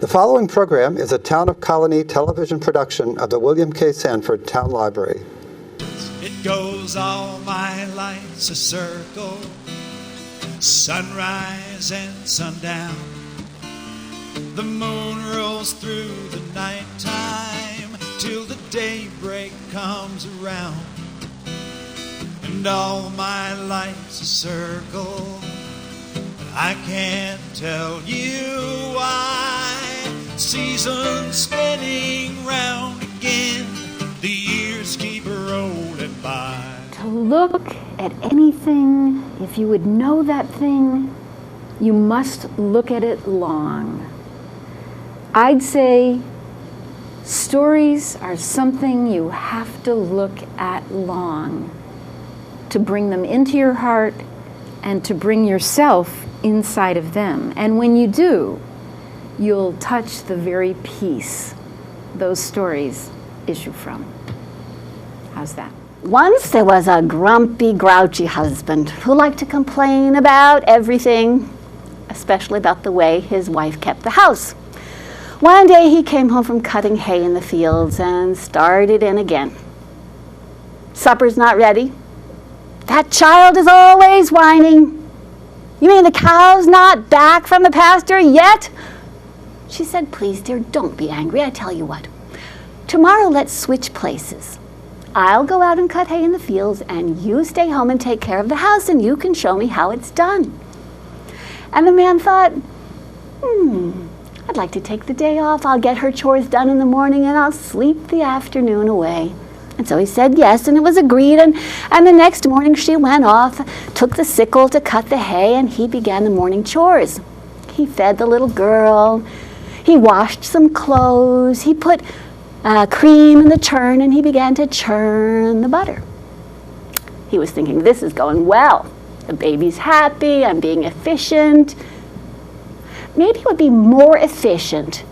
The following program is a Town of Colonie television production of the William K. Sanford Town Library. It goes all my life's a circle, sunrise and sundown. The moon rolls through the nighttime till the daybreak comes around. And all my life's a circle, but I can't tell you why. Seasons spinning round again, the years keep rolling by. To look at anything, if you would know that thing, you must look at it long. I'd say stories are something you have to look at long to bring them into your heart and to bring yourself inside of them. And when you do, you'll touch the very peace those stories issue from. How's that? Once there was a grumpy, grouchy husband who liked to complain about everything, especially about the way his wife kept the house. One day he came home from cutting hay in the fields and started in again. Supper's not ready. That child is always whining. You mean the cow's not back from the pasture yet? She said, please, dear, don't be angry. I tell you what. Tomorrow let's switch places. I'll go out and cut hay in the fields, and you stay home and take care of the house, and you can show me how it's done. And the man thought, I'd like to take the day off. I'll get her chores done in the morning, and I'll sleep the afternoon away. And so he said yes, and it was agreed, and the next morning she went off, took the sickle to cut the hay, and he began the morning chores. He fed the little girl, he washed some clothes, he put cream in the churn, and he began to churn the butter. He was thinking, this is going well. The baby's happy, I'm being efficient. Maybe it would be more efficient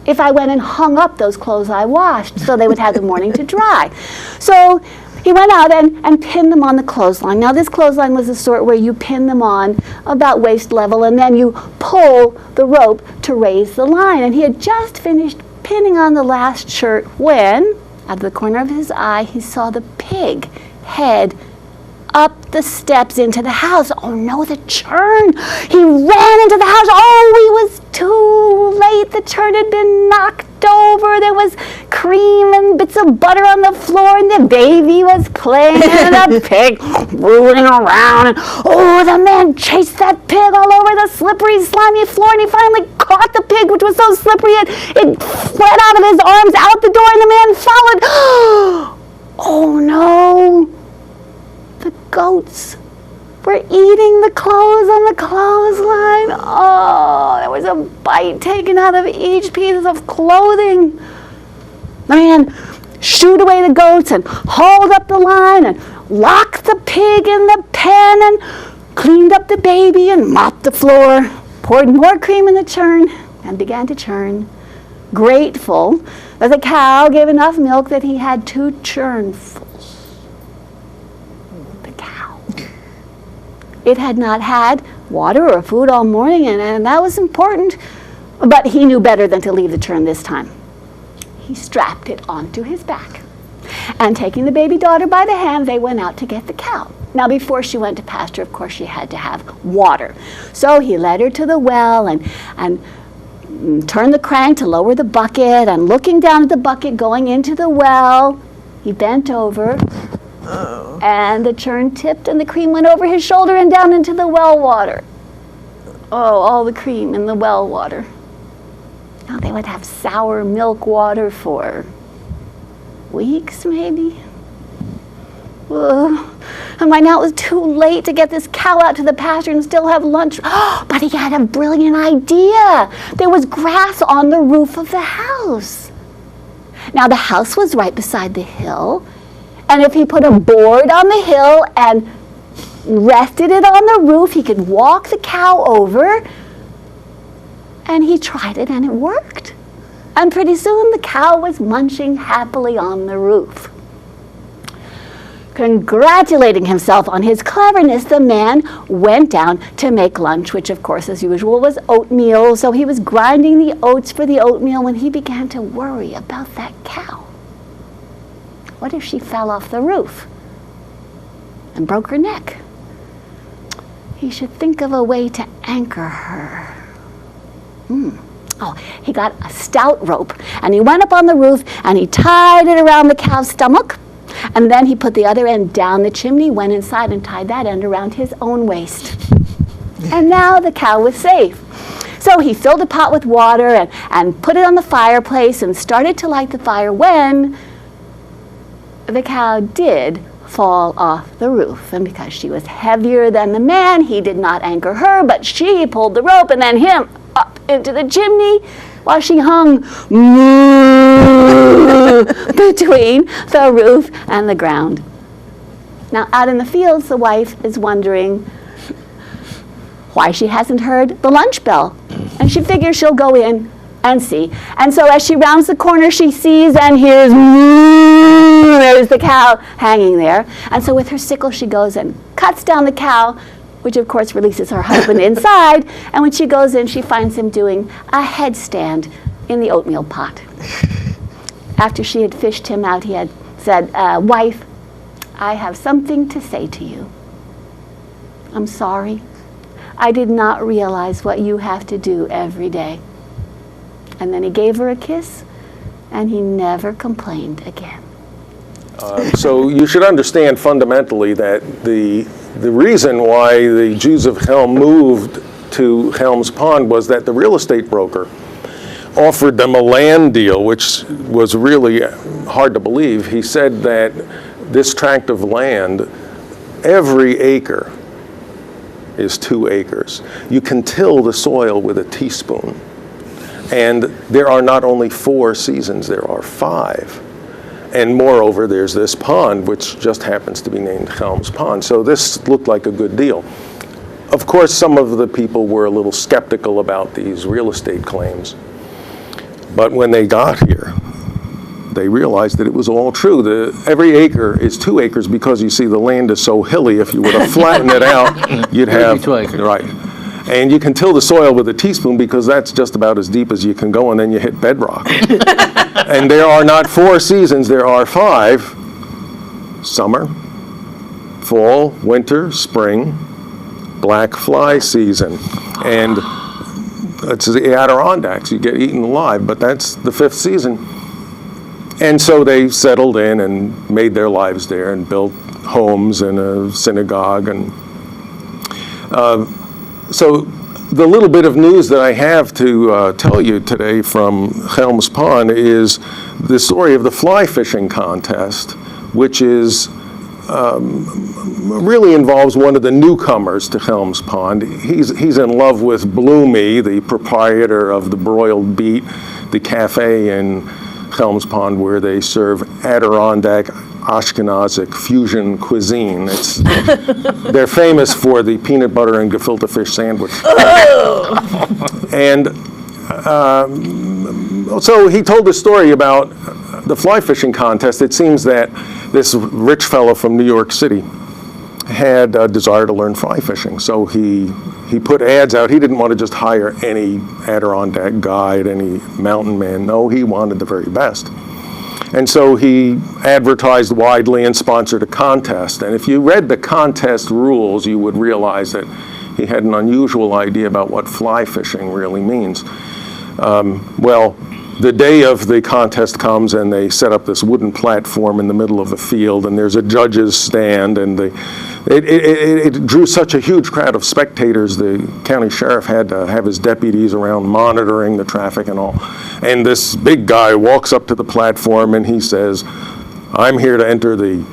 if I went and hung up those clothes I washed so they would have the morning to dry. So he went out and pinned them on the clothesline. Now this clothesline was the sort where you pin them on about waist level and then you pull the rope to raise the line. And he had just finished pinning on the last shirt when, out of the corner of his eye, he saw the pig head up the steps into the house. Oh no, the churn! He ran into the house. Oh, he was too late. The churn had been knocked over. There was cream and bits of butter on the floor, and the baby was playing, and the pig rolling around. And oh, the man chased that pig all over the slippery, slimy floor, and he finally caught the pig, which was so slippery it fled out of his arms out the door, and the man followed. Oh no! The goats were eating the clothes on the clothesline. Oh, there was a bite taken out of each piece of clothing. The man shooed away the goats and hauled up the line and locked the pig in the pen and cleaned up the baby and mopped the floor, poured more cream in the churn and began to churn, grateful that the cow gave enough milk that he had 2 churnfuls. It had not had water or food all morning, and that was important. But he knew better than to leave the churn this time. He strapped it onto his back. And taking the baby daughter by the hand, they went out to get the cow. Now, before she went to pasture, of course, she had to have water. So he led her to the well and turned the crank to lower the bucket. And looking down at the bucket going into the well, he bent over. And the churn tipped and the cream went over his shoulder and down into the well water. Oh, all the cream in the well water. Now they would have sour milk water for weeks, maybe. And by now it was too late to get this cow out to the pasture and still have lunch. But he had a brilliant idea. There was grass on the roof of the house. Now the house was right beside the hill. And if he put a board on the hill and rested it on the roof, he could walk the cow over. And he tried it and it worked. And pretty soon the cow was munching happily on the roof. Congratulating himself on his cleverness, the man went down to make lunch, which of course, as usual, was oatmeal. So he was grinding the oats for the oatmeal when he began to worry about that cow. What if she fell off the roof and broke her neck? He should think of a way to anchor her. Oh, he got a stout rope, and he went up on the roof, and he tied it around the cow's stomach, and then he put the other end down the chimney, went inside, and tied that end around his own waist. And now the cow was safe. So he filled a pot with water and put it on the fireplace and started to light the fire when the cow did fall off the roof. And because she was heavier than the man, he did not anchor her, but she pulled the rope and then him up into the chimney while she hung between the roof and the ground. Now, out in the fields, the wife is wondering why she hasn't heard the lunch bell. And she figures she'll go in and see. And so as she rounds the corner, she sees and hears, there's the cow hanging there. And so with her sickle, she goes and cuts down the cow, which of course releases her husband inside. And when she goes in, she finds him doing a headstand in the oatmeal pot. After she had fished him out, he had said, wife, I have something to say to you. I'm sorry. I did not realize what you have to do every day. And then he gave her a kiss, and he never complained again. So you should understand fundamentally that the reason why the Jews of Helm moved to Helms Pond was that the real estate broker offered them a land deal, which was really hard to believe. He said that this tract of land, every acre is 2 acres. You can till the soil with a teaspoon. And there are not only 4 seasons, there are 5. And moreover, there's this pond, which just happens to be named Helms Pond. So this looked like a good deal. Of course, some of the people were a little skeptical about these real estate claims. But when they got here, they realized that it was all true. Every acre is 2 acres because, you see, the land is so hilly. If you were to flatten it out, you'd have 2 acres. Right. And you can till the soil with a teaspoon because that's just about as deep as you can go, and then you hit bedrock. And there are not 4 seasons, there are 5. Summer, fall, winter, spring, black fly season. And it's the Adirondacks, you get eaten alive, but that's the 5th season. And so they settled in and made their lives there and built homes and a synagogue. And so the little bit of news that I have to tell you today from Helms Pond is the story of the fly fishing contest, which is really involves one of the newcomers to Helms Pond. He's in love with Bloomy, the proprietor of the Broiled Beet, the cafe in Helms Pond where they serve Adirondack Ashkenazic fusion cuisine. They're famous for the peanut butter and gefilte fish sandwich. And so he told the story about the fly fishing contest. It seems that this rich fellow from New York City had a desire to learn fly fishing. So he put ads out. He didn't want to just hire any Adirondack guide, any mountain man. No, he wanted the very best. And so he advertised widely and sponsored a contest. And if you read the contest rules, you would realize that he had an unusual idea about what fly fishing really means. Well, the day of the contest comes and they set up this wooden platform in the middle of a field, and there's a judge's stand, and it drew such a huge crowd of spectators, the county sheriff had to have his deputies around monitoring the traffic and all. And this big guy walks up to the platform and he says, I'm here to enter the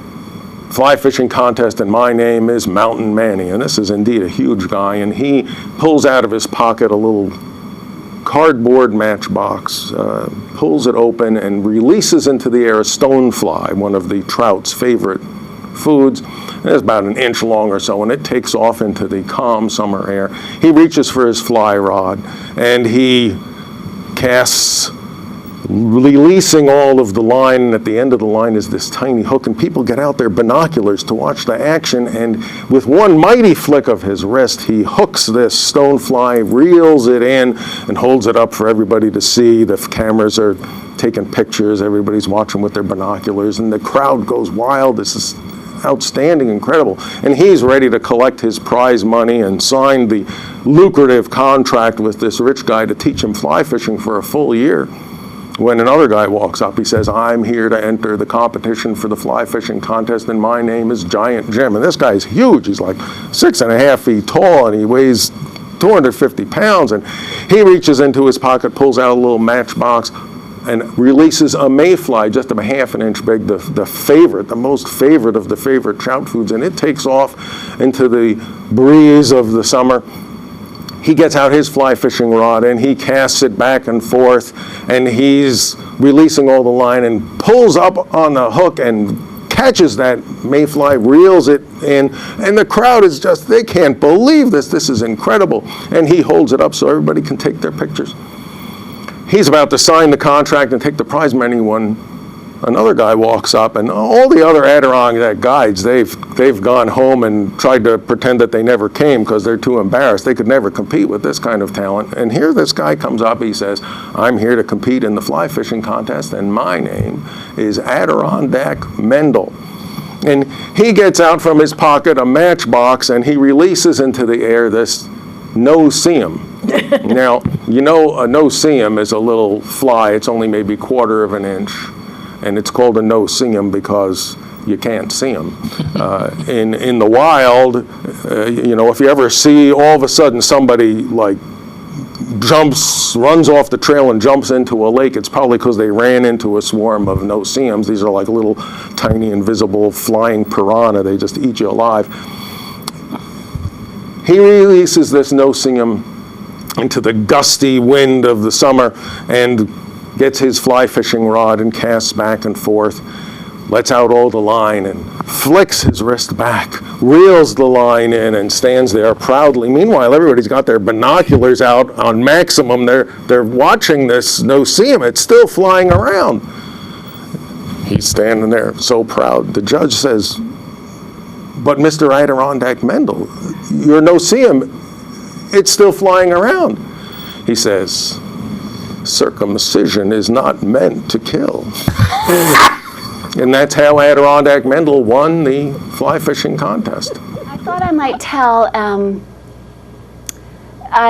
fly fishing contest and my name is Mountain Manny. And this is indeed a huge guy, and he pulls out of his pocket a little cardboard matchbox, pulls it open and releases into the air a stonefly, one of the trout's favorite foods. It's about an inch long or so, and it takes off into the calm summer air. He reaches for his fly rod and he casts releasing all of the line, and at the end of the line is this tiny hook, and people get out their binoculars to watch the action, and with one mighty flick of his wrist, he hooks this stonefly, reels it in, and holds it up for everybody to see. The cameras are taking pictures, everybody's watching with their binoculars, and the crowd goes wild. This is outstanding, incredible. And he's ready to collect his prize money and sign the lucrative contract with this rich guy to teach him fly fishing for a full year. When another guy walks up, he says, "I'm here to enter the competition for the fly fishing contest, and my name is Giant Jim." And this guy's huge. He's like 6.5 feet tall, and he weighs 250 pounds. And he reaches into his pocket, pulls out a little matchbox, and releases a mayfly just about 1/2 inch big, the favorite, the most favorite of the favorite trout foods. And it takes off into the breeze of the summer. He gets out his fly fishing rod and he casts it back and forth, and he's releasing all the line and pulls up on the hook and catches that mayfly, reels it in, and the crowd is just, they can't believe this. This is incredible. And he holds it up so everybody can take their pictures. He's about to sign the contract and take the prize money when another guy walks up, and all the other Adirondack guides, they've gone home and tried to pretend that they never came because they're too embarrassed. They could never compete with this kind of talent. And here this guy comes up, he says, "I'm here to compete in the fly fishing contest, and my name is Adirondack Mendel." And he gets out from his pocket a matchbox and he releases into the air this no-see-um. Now, you know a no-see-um is a little fly. It's only maybe 1/4 inch. And it's called a no-see-um because you can't see them. In the wild, you know, if you ever see all of a sudden somebody like runs off the trail and jumps into a lake, it's probably because they ran into a swarm of no-see-ums. These are like little tiny invisible flying piranha. They just eat you alive. He releases this no-see-um into the gusty wind of the summer and gets his fly fishing rod and casts back and forth, lets out all the line and flicks his wrist back, reels the line in and stands there proudly. Meanwhile, everybody's got their binoculars out on maximum. They're watching this no-see-um. It's still flying around. He's standing there so proud. The judge says, "But Mr. Adirondack Mendel, your no-see-um, it's still flying around." He says, "Circumcision is not meant to kill." And that's how Adirondack Mendel won the fly fishing contest. I thought I might tell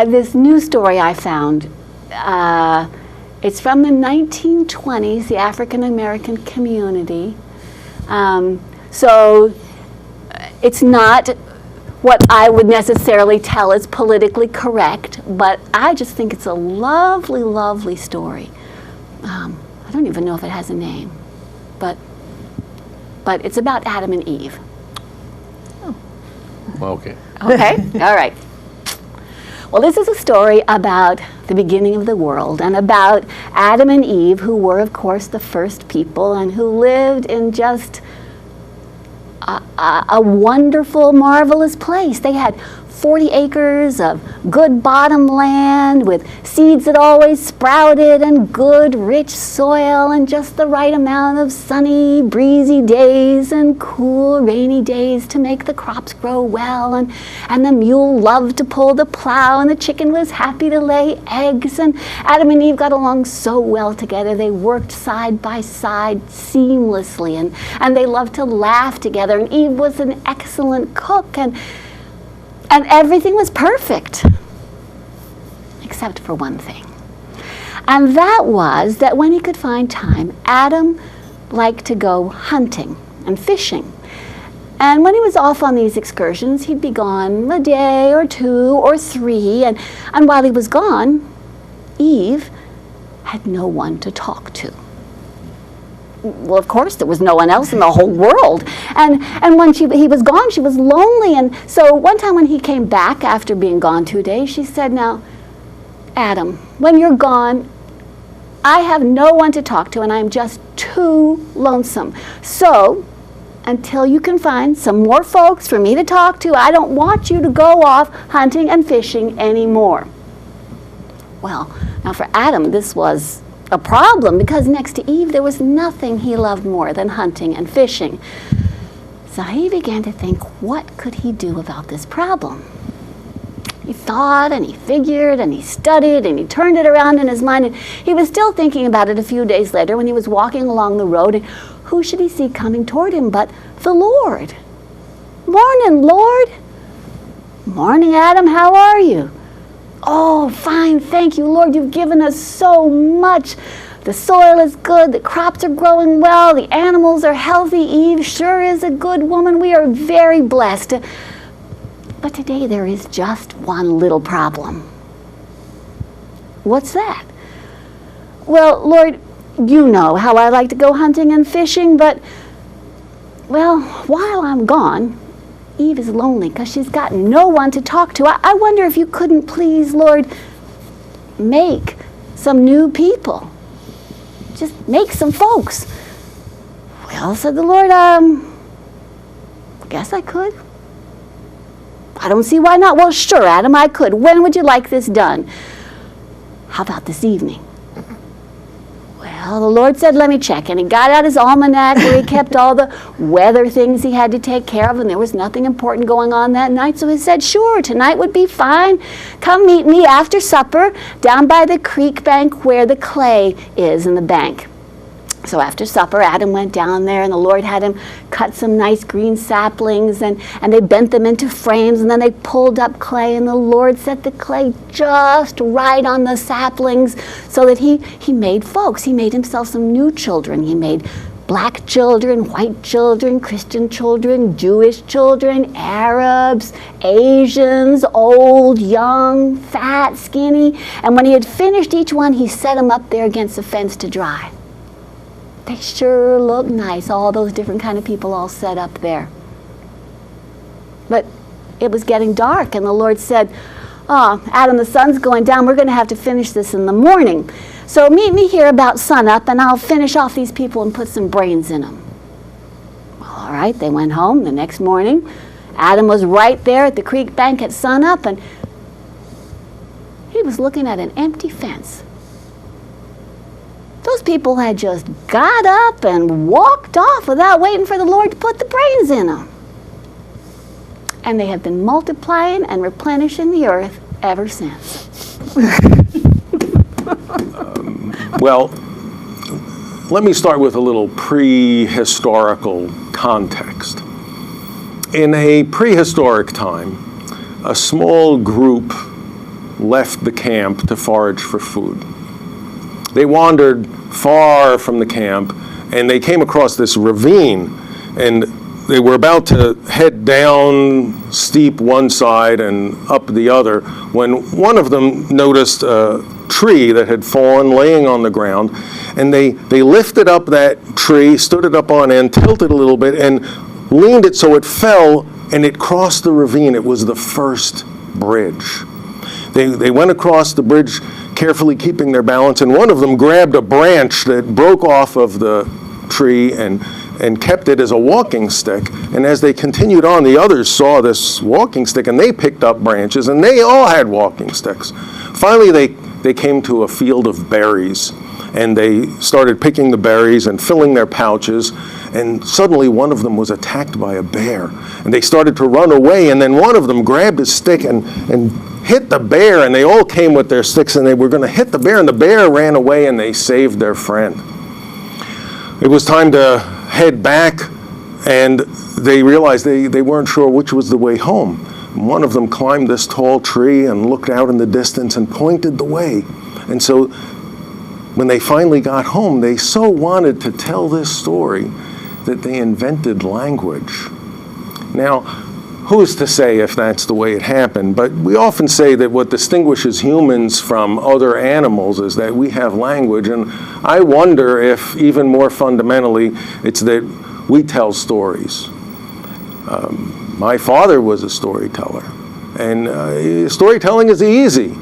this news story I found. It's from the 1920s, the African American community. So it's not what I would necessarily tell is politically correct, but I just think it's a lovely, lovely story. I don't even know if it has a name, but it's about Adam and Eve. Okay. Okay, all right. Well, this is a story about the beginning of the world and about Adam and Eve, who were, of course, the first people and who lived in just a wonderful, marvelous place. They had 40 acres of good bottom land with seeds that always sprouted and good, rich soil and just the right amount of sunny, breezy days and cool, rainy days to make the crops grow well. And the mule loved to pull the plow and the chicken was happy to lay eggs. And Adam and Eve got along so well together. They worked side by side seamlessly and they loved to laugh together. And Eve was an excellent cook and everything was perfect, except for one thing. And that was that when he could find time, Adam liked to go hunting and fishing. And when he was off on these excursions, he'd be gone a day or 2 or 3. And while he was gone, Eve had no one to talk to. Well, of course, there was no one else in the whole world. And when he was gone, she was lonely. And so one time when he came back after being gone 2 days, she said, "Now, Adam, when you're gone, I have no one to talk to, and I'm just too lonesome. So until you can find some more folks for me to talk to, I don't want you to go off hunting and fishing anymore." Well, now for Adam, this was a problem, because next to Eve there was nothing he loved more than hunting and fishing. So he began to think, what could he do about this problem? He thought and he figured and he studied and he turned it around in his mind, and he was still thinking about it a few days later when he was walking along the road, and who should he see coming toward him but the Lord? Morning, Lord. Morning, Adam, how are you? Oh, fine, thank you, Lord. You've given us so much. The soil is good, the crops are growing well, the animals are healthy. Eve sure is a good woman. We are very blessed. But today there is just one little problem. What's that? Well, Lord, you know how I like to go hunting and fishing, but, well, while I'm gone, Eve is lonely because she's got no one to talk to. I wonder if you couldn't please, Lord, make some new people. Just make some folks. Well, said the Lord, guess I could. I don't see why not. Well, sure, Adam, I could. When would you like this done? How about this evening? Well, the Lord said, let me check. And he got out his almanac where he kept all the weather things he had to take care of, and there was nothing important going on that night. So he said, sure, tonight would be fine. Come meet me after supper down by the creek bank where the clay is in the bank. So after supper, Adam went down there, and the Lord had him cut some nice green saplings, and they bent them into frames, and then they pulled up clay, and the Lord set the clay just right on the saplings so that he made folks. He made himself some new children. He made black children, white children, Christian children, Jewish children, Arabs, Asians, old, young, fat, skinny. And when he had finished each one, he set them up there against the fence to dry. They sure look nice, all those different kind of people all set up there. But it was getting dark, and the Lord said, oh, Adam, the sun's going down. We're going to have to finish this in the morning. So meet me here about sunup, and I'll finish off these people and put some brains in them. Well, all right, they went home the next morning. Adam was right there at the creek bank at sunup, and he was looking at an empty fence. Those people had just got up and walked off without waiting for the Lord to put the brains in them. And they have been multiplying and replenishing the earth ever since. Well, let me start with a little prehistorical context. In a prehistoric time, a small group left the camp to forage for food. They wandered far from the camp, and they came across this ravine, and they were about to head down steep one side and up the other when one of them noticed a tree that had fallen laying on the ground, and they lifted up that tree, stood it up on end, tilted a little bit, and leaned it so it fell, and it crossed the ravine. It was the first bridge. They went across the bridge carefully keeping their balance, and one of them grabbed a branch that broke off of the tree and kept it as a walking stick. And as they continued on, the others saw this walking stick, and they picked up branches, and they all had walking sticks. Finally, they came to a field of berries, and they started picking the berries and filling their pouches, and suddenly one of them was attacked by a bear. And they started to run away, and then one of them grabbed a stick and hit the bear, and they all came with their sticks, and they were going to hit the bear, and the bear ran away, and they saved their friend. It was time to head back, and they realized they weren't sure which was the way home. One of them climbed this tall tree and looked out in the distance and pointed the way. And so when they finally got home, they so wanted to tell this story that they invented language. Now, who's to say if that's the way it happened? But we often say that what distinguishes humans from other animals is that we have language. And I wonder if, even more fundamentally, it's that we tell stories. My father was a storyteller. And storytelling is easy.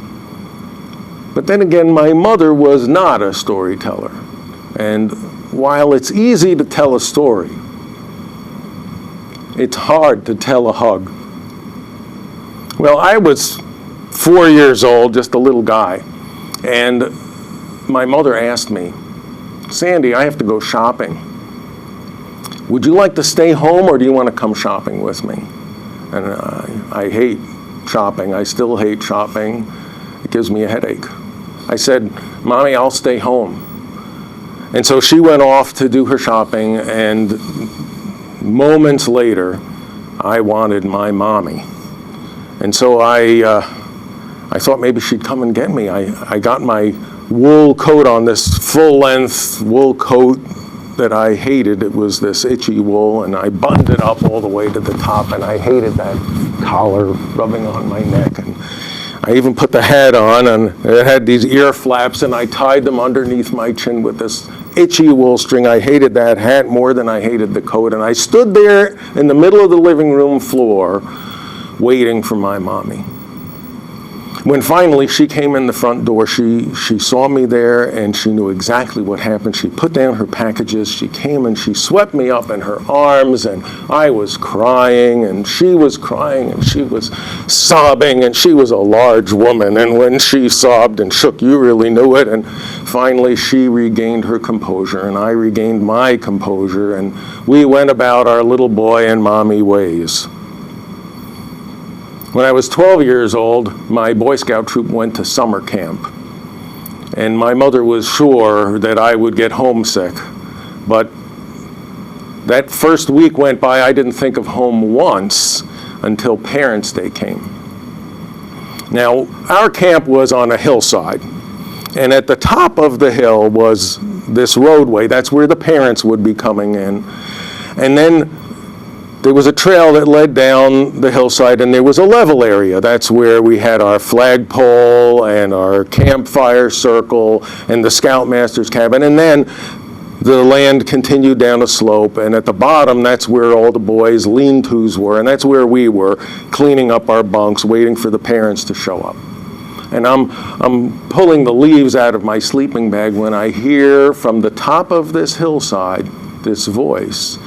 But then again, my mother was not a storyteller. And while it's easy to tell a story, it's hard to tell a hug. Well, I was 4 years old, just a little guy, and my mother asked me, "Sandy, I have to go shopping. Would you like to stay home or do you want to come shopping with me?" And I hate shopping. I still hate shopping. It gives me a headache. I said, "Mommy, I'll stay home." And so she went off to do her shopping, and moments later, I wanted my mommy. And so I thought maybe she'd come and get me. I got my wool coat on, this full-length wool coat that I hated. It was this itchy wool, and I buttoned it up all the way to the top, and I hated that collar rubbing on my neck. And I even put the hat on, and it had these ear flaps, and I tied them underneath my chin with this itchy wool string. I hated that hat more than I hated the coat, and I stood there in the middle of the living room floor waiting for my mommy. When finally she came in the front door, she saw me there, and she knew exactly what happened. She put down her packages, she came and she swept me up in her arms, and I was crying, and she was crying, and she was sobbing, and she was a large woman, and when she sobbed and shook, you really knew it. And finally she regained her composure, and I regained my composure, and we went about our little boy and mommy ways. When I was 12 years old, my Boy Scout troop went to summer camp. And my mother was sure that I would get homesick. But that first week went by, I didn't think of home once until Parents' Day came. Now, our camp was on a hillside. And at the top of the hill was this roadway. That's where the parents would be coming in. And then there was a trail that led down the hillside, and there was a level area. That's where we had our flagpole and our campfire circle and the Scoutmaster's cabin. And then the land continued down a slope, and at the bottom, that's where all the boys' lean-tos were, and that's where we were, cleaning up our bunks, waiting for the parents to show up. And I'm pulling the leaves out of my sleeping bag when I hear from the top of this hillside this voice,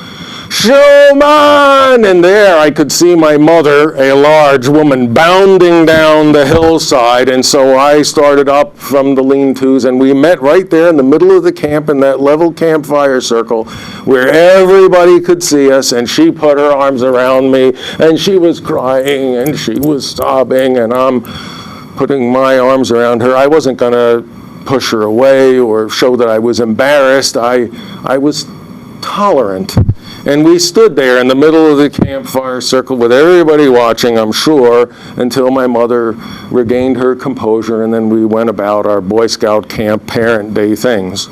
"Schuman!" And there I could see my mother, a large woman, bounding down the hillside. And so I started up from the lean-tos, and we met right there in the middle of the camp in that level campfire circle where everybody could see us. And she put her arms around me, and she was crying, and she was sobbing, and I'm putting my arms around her. I wasn't going to push her away or show that I was embarrassed. I was tolerant. And we stood there in the middle of the campfire circle with everybody watching, I'm sure, until my mother regained her composure, and then we went about our Boy Scout camp Parent Day things.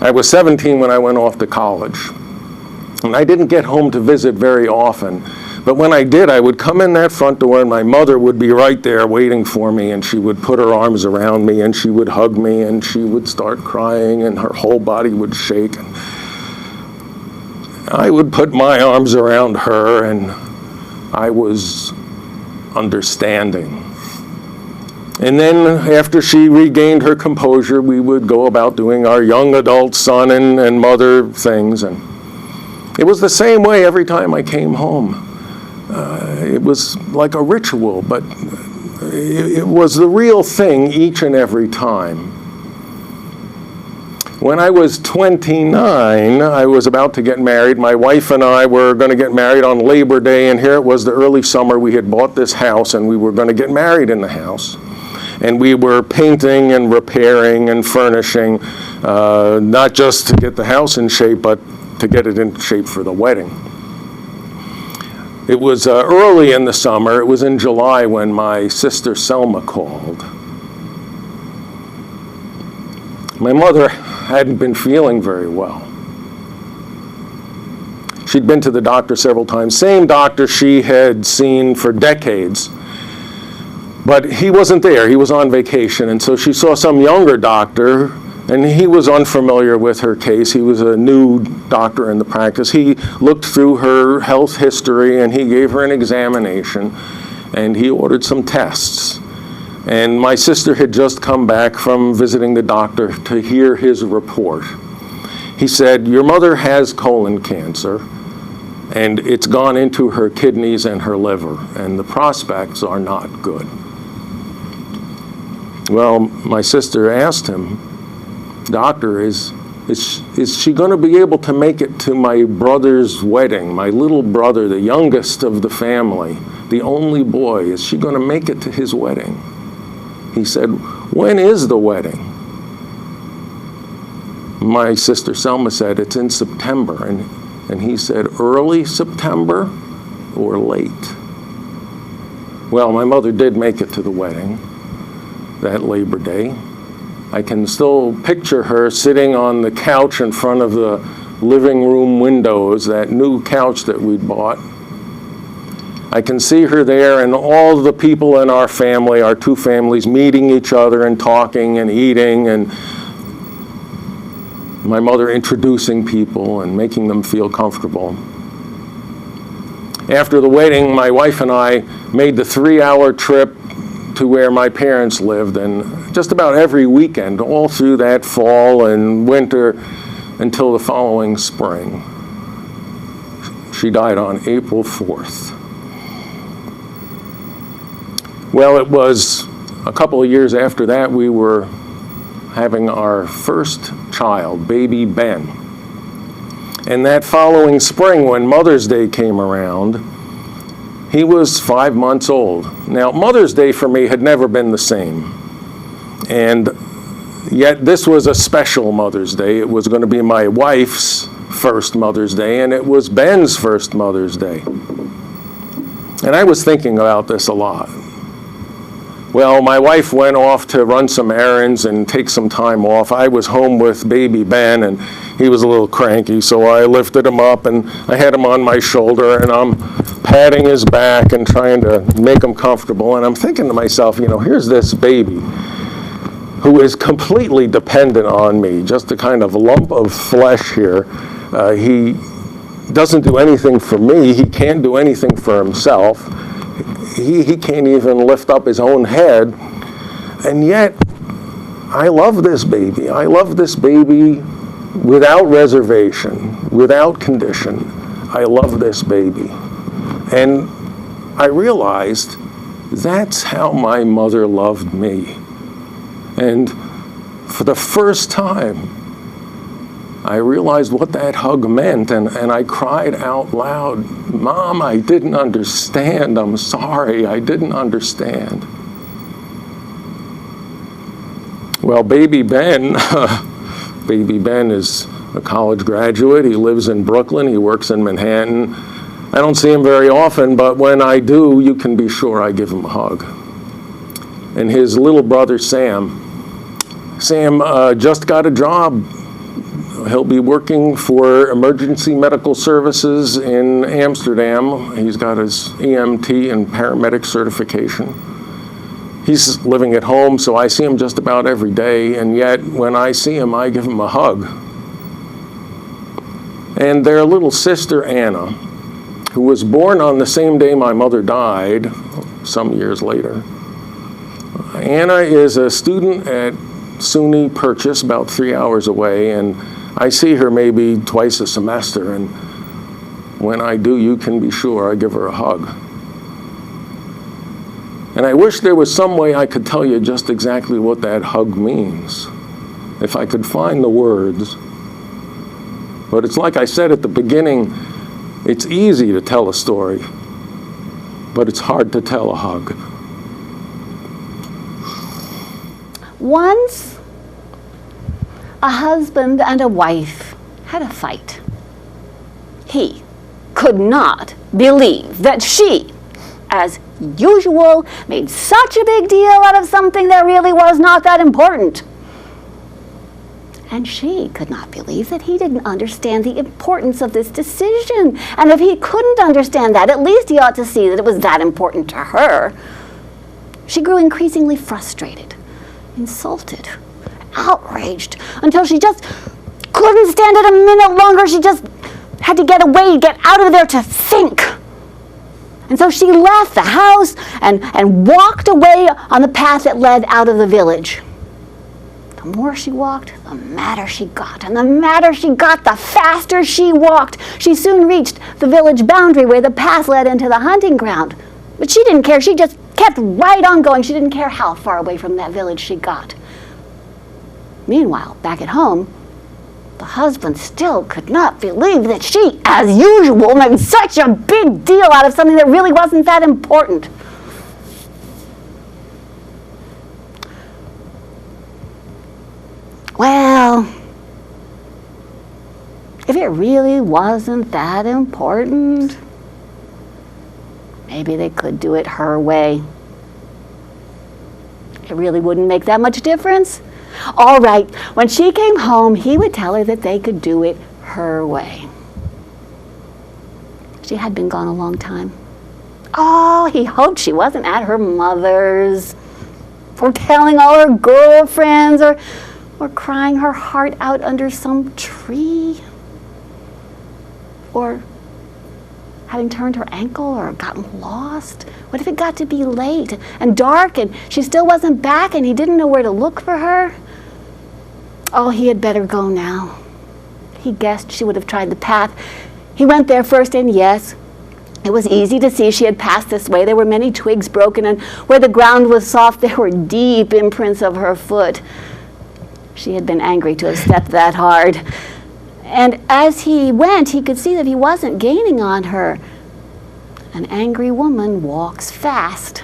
I was 17 when I went off to college. And I didn't get home to visit very often. But when I did, I would come in that front door, and my mother would be right there waiting for me, and she would put her arms around me, and she would hug me, and she would start crying, and her whole body would shake. And I would put my arms around her, and I was understanding. And then after she regained her composure, we would go about doing our young adult son and mother things. And it was the same way every time I came home. It was like a ritual, but it was the real thing each and every time. When I was 29, I was about to get married. My wife and I were going to get married on Labor Day, and here it was the early summer. We had bought this house, and we were going to get married in the house. And we were painting and repairing and furnishing, not just to get the house in shape, but to get it in shape for the wedding. It was early in the summer. It was in July when my sister Selma called. My mother hadn't been feeling very well. She'd been to the doctor several times, same doctor she had seen for decades. But he wasn't there. He was on vacation, and so she saw some younger doctor, and he was unfamiliar with her case. He was a new doctor in the practice. He looked through her health history, and he gave her an examination, and he ordered some tests. And my sister had just come back from visiting the doctor to hear his report. He said, "Your mother has colon cancer, and it's gone into her kidneys and her liver, and the prospects are not good." Well, my sister asked him, "Doctor, is she going to be able to make it to my brother's wedding, my little brother, the youngest of the family, the only boy? Is she going to make it to his wedding?" He said, "When is the wedding?" My sister Selma said, "It's in September." And he said, "Early September or late?" Well, my mother did make it to the wedding that Labor Day. I can still picture her sitting on the couch in front of the living room windows, that new couch that we'd bought. I can see her there and all the people in our family, our two families, meeting each other and talking and eating, and my mother introducing people and making them feel comfortable. After the wedding, my wife and I made the 3-hour trip to where my parents lived, and just about every weekend, all through that fall and winter until the following spring. She died on April 4th. Well, it was a couple of years after that we were having our first child, baby Ben. And that following spring, when Mother's Day came around, he was 5 months old. Now, Mother's Day for me had never been the same. And yet this was a special Mother's Day. It was going to be my wife's first Mother's Day, and it was Ben's first Mother's Day. And I was thinking about this a lot. Well, my wife went off to run some errands and take some time off. I was home with baby Ben, and he was a little cranky, so I lifted him up and I had him on my shoulder, and I'm patting his back and trying to make him comfortable. And I'm thinking to myself, here's this baby who is completely dependent on me, just a kind of lump of flesh here. He doesn't do anything for me. He can't do anything for himself. He can't even lift up his own head. And yet, I love this baby. I love this baby without reservation, without condition. I love this baby. And I realized that's how my mother loved me. And for the first time, I realized what that hug meant, and I cried out loud, "Mom, I didn't understand. I'm sorry, I didn't understand." Well, baby Ben is a college graduate. He lives in Brooklyn. He works in Manhattan. I don't see him very often, but when I do, you can be sure I give him a hug. And his little brother, Sam just got a job. He'll be working for emergency medical services in Amsterdam. He's got his EMT and paramedic certification. He's living at home, so I see him just about every day, and yet when I see him, I give him a hug. And their little sister, Anna, who was born on the same day my mother died, some years later. Anna is a student at SUNY Purchase, about 3 hours away, and I see her maybe twice a semester, and when I do, you can be sure I give her a hug. And I wish there was some way I could tell you just exactly what that hug means, if I could find the words. But it's like I said at the beginning, it's easy to tell a story, but it's hard to tell a hug. Once, a husband and a wife had a fight. He could not believe that she, as usual, made such a big deal out of something that really was not that important. And she could not believe that he didn't understand the importance of this decision. And if he couldn't understand that, at least he ought to see that it was that important to her. She grew increasingly frustrated, insulted, outraged, until she just couldn't stand it a minute longer. She just had to get away, get out of there to think. And so she left the house and walked away on the path that led out of the village. The more she walked, the madder she got. And the madder she got, the faster she walked. She soon reached the village boundary where the path led into the hunting ground. But she didn't care. She just kept right on going. She didn't care how far away from that village she got. Meanwhile, back at home, the husband still could not believe that she, as usual, made such a big deal out of something that really wasn't that important. Well, if it really wasn't that important, maybe they could do it her way. It really wouldn't make that much difference. All right, when she came home, he would tell her that they could do it her way. She had been gone a long time. Oh, he hoped she wasn't at her mother's, or telling all her girlfriends, or crying her heart out under some tree, or having turned her ankle or gotten lost. What if it got to be late and dark and she still wasn't back and he didn't know where to look for her? Oh, he had better go now. He guessed she would have tried the path. He went there first, and yes, it was easy to see she had passed this way. There were many twigs broken, and where the ground was soft, there were deep imprints of her foot. She had been angry to have stepped that hard. And as he went, he could see that he wasn't gaining on her. An angry woman walks fast.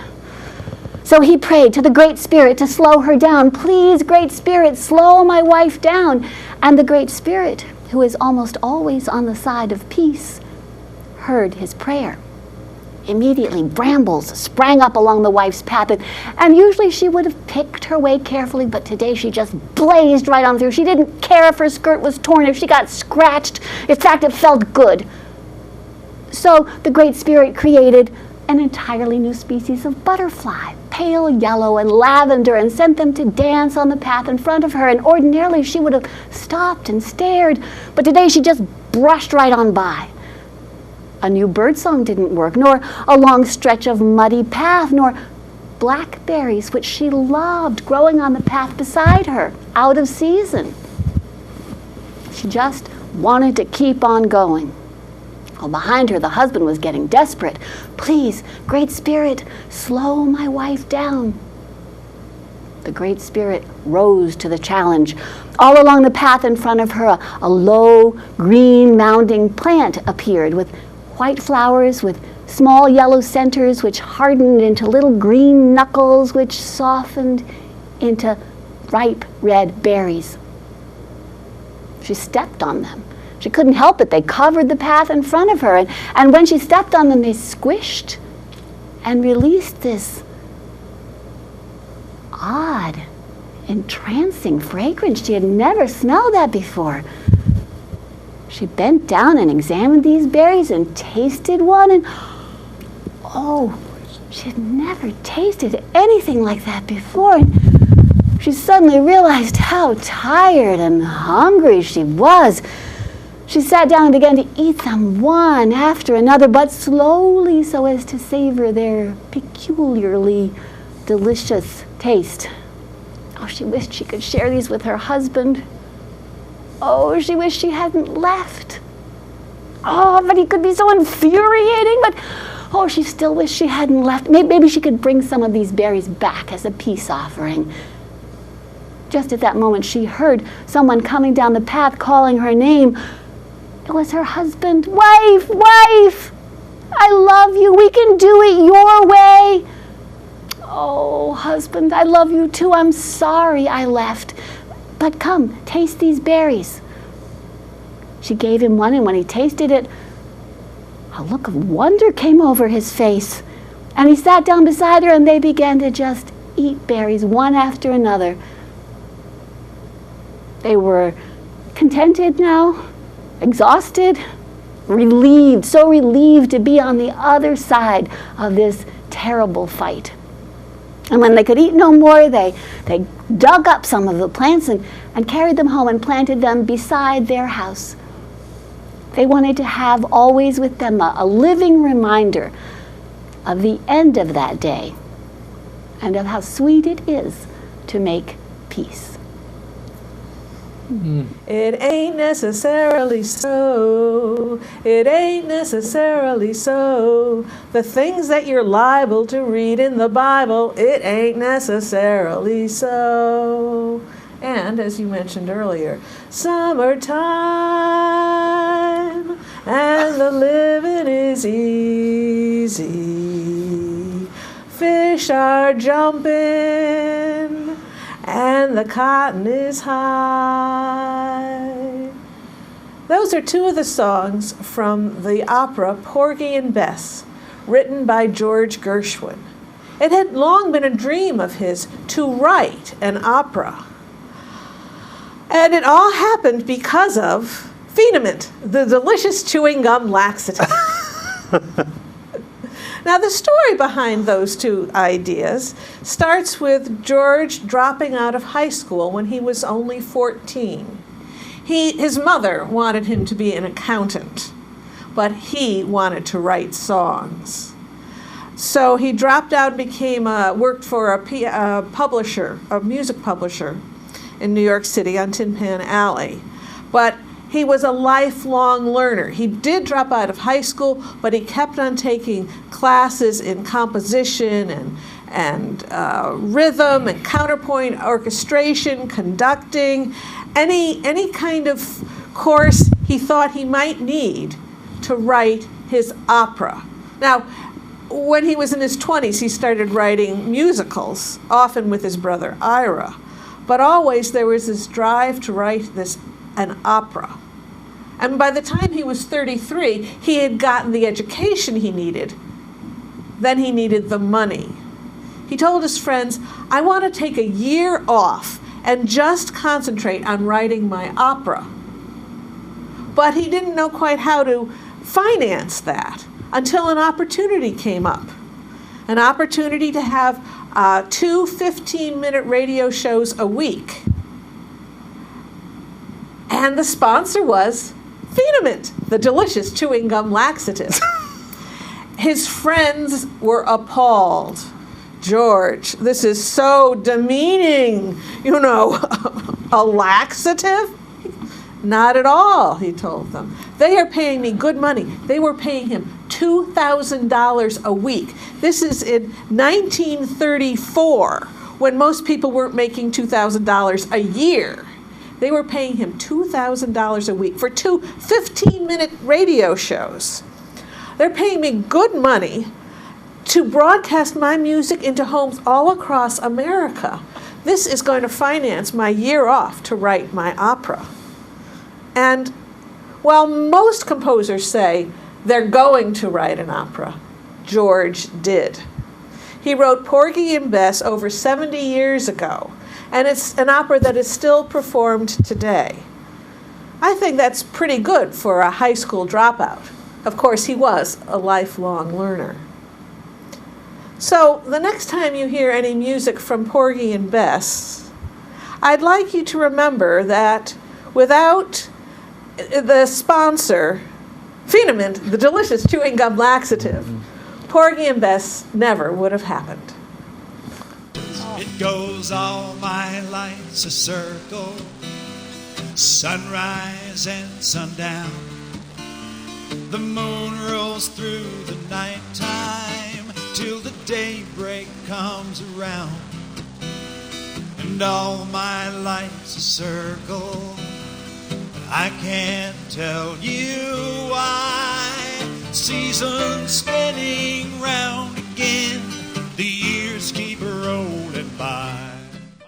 So he prayed to the Great Spirit to slow her down. Please, Great Spirit, slow my wife down. And the Great Spirit, who is almost always on the side of peace, heard his prayer. Immediately, brambles sprang up along the wife's path, and usually she would have picked her way carefully, but today she just blazed right on through. She didn't care if her skirt was torn, if she got scratched. In fact, it felt good. So the Great Spirit created an entirely new species of butterfly, pale yellow and lavender, and sent them to dance on the path in front of her. And ordinarily she would have stopped and stared, but today she just brushed right on by. A new birdsong didn't work, nor a long stretch of muddy path, nor blackberries, which she loved, growing on the path beside her, out of season. She just wanted to keep on going. Well, behind her, the husband was getting desperate. Please, Great Spirit, slow my wife down. The Great Spirit rose to the challenge. All along the path in front of her, a low, green, mounding plant appeared with white flowers with small yellow centers which hardened into little green knuckles which softened into ripe red berries. She stepped on them. She couldn't help it. They covered the path in front of her, and when she stepped on them, they squished and released this odd, entrancing fragrance. She had never smelled that before. She bent down and examined these berries and tasted one, and oh, she had never tasted anything like that before. And she suddenly realized how tired and hungry she was. She sat down and began to eat them one after another, but slowly so as to savor their peculiarly delicious taste. Oh, she wished she could share these with her husband. Oh, she wished she hadn't left. Oh, but he could be so infuriating. But, oh, she still wished she hadn't left. Maybe she could bring some of these berries back as a peace offering. Just at that moment, she heard someone coming down the path calling her name. It was her husband. Wife, wife, I love you. We can do it your way. Oh, husband, I love you too. I'm sorry I left. But come, taste these berries. She gave him one, and when he tasted it, a look of wonder came over his face. And he sat down beside her, and they began to just eat berries one after another. They were contented now, exhausted, relieved, so relieved to be on the other side of this terrible fight. And when they could eat no more, they dug up some of the plants and carried them home and planted them beside their house. They wanted to have always with them a living reminder of the end of that day and of how sweet it is to make peace. It ain't necessarily so. It ain't necessarily so. The things that you're liable to read in the Bible, it ain't necessarily so. And as you mentioned earlier, summertime and the living is easy. Fish are jumping and the cotton is high. Those are two of the songs from the opera Porgy and Bess, written by George Gershwin. It had long been a dream of his to write an opera. And it all happened because of Phenomint, the delicious chewing gum laxative. Now, the story behind those two ideas starts with George dropping out of high school when he was only 14. His mother wanted him to be an accountant, but he wanted to write songs. So he dropped out and worked for a publisher, a music publisher in New York City on Tin Pan Alley. But he was a lifelong learner. He did drop out of high school, but he kept on taking classes in composition and rhythm and counterpoint orchestration, conducting, any kind of course he thought he might need to write his opera. Now, when he was in his 20s, he started writing musicals, often with his brother Ira. But always there was this drive to write an opera. And by the time he was 33, he had gotten the education he needed. Then he needed the money. He told his friends, I want to take a year off and just concentrate on writing my opera. But he didn't know quite how to finance that until an opportunity came up. An opportunity to have 2 15-minute radio shows a week. And the sponsor was Phenomint, the delicious chewing gum laxative. His friends were appalled. George, this is so demeaning, a laxative? Not at all, he told them. They are paying me good money. They were paying him $2,000 a week. This is in 1934, when most people weren't making $2,000 a year. They were paying him $2,000 a week for 2 15-minute radio shows. They're paying me good money to broadcast my music into homes all across America. This is going to finance my year off to write my opera. And while most composers say they're going to write an opera, George did. He wrote Porgy and Bess over 70 years ago, and it's an opera that is still performed today. I think that's pretty good for a high school dropout. Of course, he was a lifelong learner. So the next time you hear any music from Porgy and Bess, I'd like you to remember that without the sponsor, Phenomint, the delicious chewing gum laxative, Porgy and Bess never would have happened. It goes all my life's a circle, sunrise and sundown. The moon rolls through the nighttime till the daybreak comes around. And all my life's a circle, I can't tell you why. Seasons spinning round again,